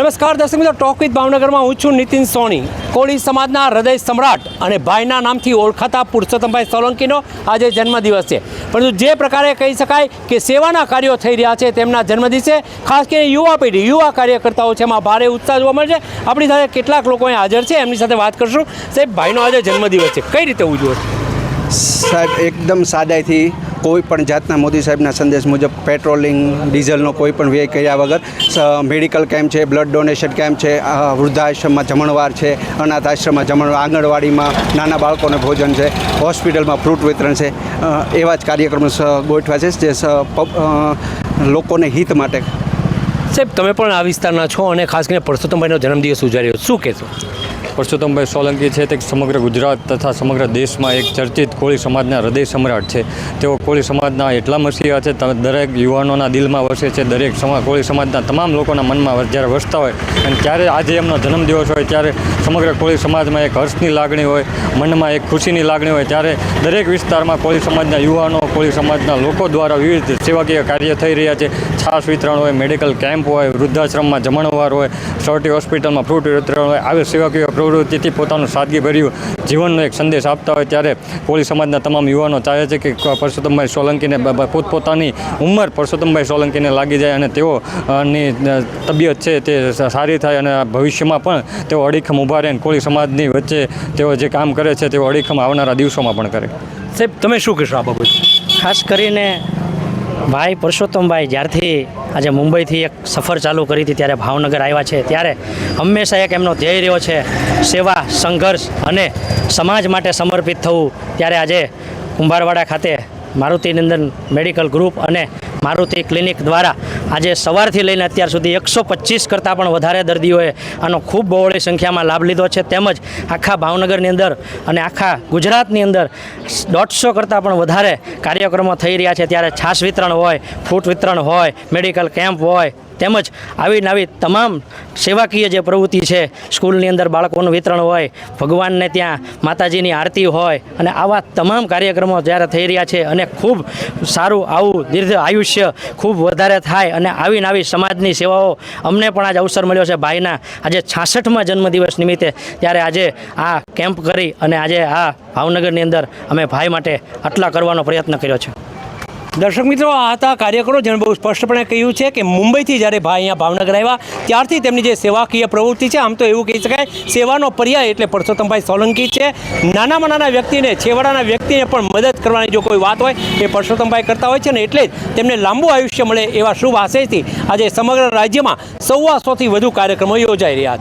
નમસ્કાર દર્શક મિત્રો, ટોક વિથ ભાવનગરમાં હું છું નીતિન સોની। કોળી સમાજના હૃદય સમ્રાટ અને ભાઈના નામથી ઓળખાતા પુરુષોત્તમભાઈ સોલંકીનો આજે જન્મદિવસ છે। પરંતુ જે પ્રકારે કહી શકાય કે સેવાના કાર્યો થઈ રહ્યા છે તેમના જન્મદિવસે ખાસ કરીને યુવા પેઢી, યુવા કાર્યકર્તાઓ છે, એમાં ભારે ઉત્સાહ જોવા મળે છે। આપણી સાથે કેટલાક લોકો અહીં હાજર છે, એમની સાથે વાત કરશું। સાહેબ, ભાઈનો આજે જન્મદિવસ છે, કઈ રીતે ઉજવો છો? સાહેબ, એકદમ સાદાઈથી કોઈ પણ જાતના મોદી સાહેબના સંદેશ મુજબ પેટ્રોલિંગ, ડીઝલનો કોઈ પણ વ્યય કર્યા વગર મેડિકલ કેમ્પ છે, બ્લડ ડોનેશન કેમ્પ છે, વૃદ્ધાશ્રમમાં જમણવાર છે, અનાથ આશ્રમમાં જમણવાર, આંગણવાડીમાં નાના બાળકોને ભોજન છે, હોસ્પિટલમાં ફ્રૂટ વિતરણ છે, એવા જ કાર્યક્રમો ગોઠવ્યા છે જે લોકોને હિત માટે। સાહેબ, તમે પણ આ વિસ્તારના છો અને ખાસ કરીને પુરુષોત્તમભાઈનો જન્મદિવસ ઉજવ્યો, શું કહેશો? પુરુષોત્તમભાઈ સોલંકી છે તે સમગ્ર ગુજરાત તથા સમગ્ર દેશમાં એક ચર્ચિત કોળી સમાજના હૃદય સમ્રાટ છે। તેઓ કોળી સમાજના એટલા મસીહા છે, દરેક યુવાનોના દિલમાં વસે છે, દરેક કોળી સમાજના તમામ લોકોના મનમાં જ્યારે વસતા હોય અને ત્યારે આજે એમનો જન્મદિવસ હોય ત્યારે સમગ્ર કોળી સમાજમાં એક હર્ષની લાગણી હોય, મનમાં એક ખુશીની લાગણી હોય। ત્યારે દરેક વિસ્તારમાં કોળી સમાજના યુવાનો, કોળી સમાજના લોકો દ્વારા વિવિધ સેવાકીય કાર્ય થઈ રહ્યા છે। છાશ વિતરણ હોય, મેડિકલ કેમ્પ હોય, વૃદ્ધાશ્રમમાં જમણવાર હોય, સરટી હોસ્પિટલમાં ફ્રૂટ વિતરણ હોય, આવી સેવાકીય પ્રવૃત્તિથી પોતાનું સાદગીભર્યું જીવનનો એક સંદેશ આપતા હોય ત્યારે કોળી સમાજના તમામ યુવાનો ચાહે છે કે પુરુષોત્તમભાઈ સોલંકીને પોતપોતાની ઉંમર પુરુષોત્તમભાઈ સોલંકીને લાગી જાય અને તેઓની તબિયત છે તે સારી થાય અને ભવિષ્યમાં પણ તેઓ અડીખમ ઊભા રહે, કોળી સમાજની વચ્ચે તેઓ જે કામ કરે છે તેઓ અડીખમ આવનારા દિવસોમાં પણ કરે। સાહેબ, તમે શું કહેશો આ બાબત? ખાસ કરીને ભાઈ પુરુષોત્તમભાઈ જ્યારથી આજે મુંબઈથી એક સફર ચાલુ કરી હતી ત્યારે ભાવનગર આવ્યા છે, ત્યારે હંમેશા એક એમનો ધ્યેય રહ્યો છે સેવા, સંઘર્ષ અને સમાજ માટે સમર્પિત થવું। ત્યારે આજે કુંભારવાડા ખાતે મારુતિનંદન મેડિકલ ગ્રુપ અને મારુતિ ક્લિનિક દ્વારા આજે સવારથી લઈને અત્યાર સુધી 125 કરતાં પણ વધારે દર્દીઓએ આનો ખૂબ બહોળી સંખ્યામાં લાભ લીધો છે। તેમજ આખા ભાવનગરની અંદર અને આખા ગુજરાતની અંદર 150 કરતાં પણ વધારે કાર્યક્રમો થઈ રહ્યા છે। ત્યારે છાશ વિતરણ હોય, ફ્રૂટ વિતરણ હોય, મેડિકલ કેમ્પ હોય, તેમજ આવી નવી તમામ સેવાકીય જે પ્રવૃત્તિ છે, સ્કૂલની અંદર બાળકોનું વિતરણ હોય, ભગવાનને ત્યાં માતાજીની આરતી હોય અને આવા તમામ કાર્યક્રમો જ્યારે થઈ રહ્યા છે અને ખૂબ સારું આવું દીર્ઘ આયુષ્ય ખૂબ વધારે થાય અને આવી નવી સમાજની સેવાઓ અમને પણ આજે અવસર મળ્યો છે ભાઈના આજે 66મા જન્મદિવસ નિમિત્તે। ત્યારે આજે આ કેમ્પ કરી અને આજે આ ભાવનગરની અંદર અમે ભાઈ માટે આટલા કરવાનો પ્રયત્ન કર્યો છે। દર્શક મિત્રો, આ હતા કાર્યકરો જેણે બહુ સ્પષ્ટપણે કહ્યું છે કે મુંબઈથી જ્યારે ભાઈ અહીંયા ભાવનગર આવ્યા ત્યારથી તેમની જે સેવાકીય પ્રવૃત્તિ છે, આમ તો એવું કહી શકાય સેવાનો પર્યાય એટલે પુરુષોત્તમભાઈ સોલંકી છે। નાનામાં નાના વ્યક્તિને, છેવાડાના વ્યક્તિને પણ મદદ કરવાની જો કોઈ વાત હોય એ પુરુષોત્તમભાઈ કરતા હોય છે ને એટલે જ તેમને લાંબુ આયુષ્ય મળે એવા શુભ આશયથી આજે સમગ્ર રાજ્યમાં 125થી વધુ કાર્યક્રમો યોજાઈ રહ્યા છે।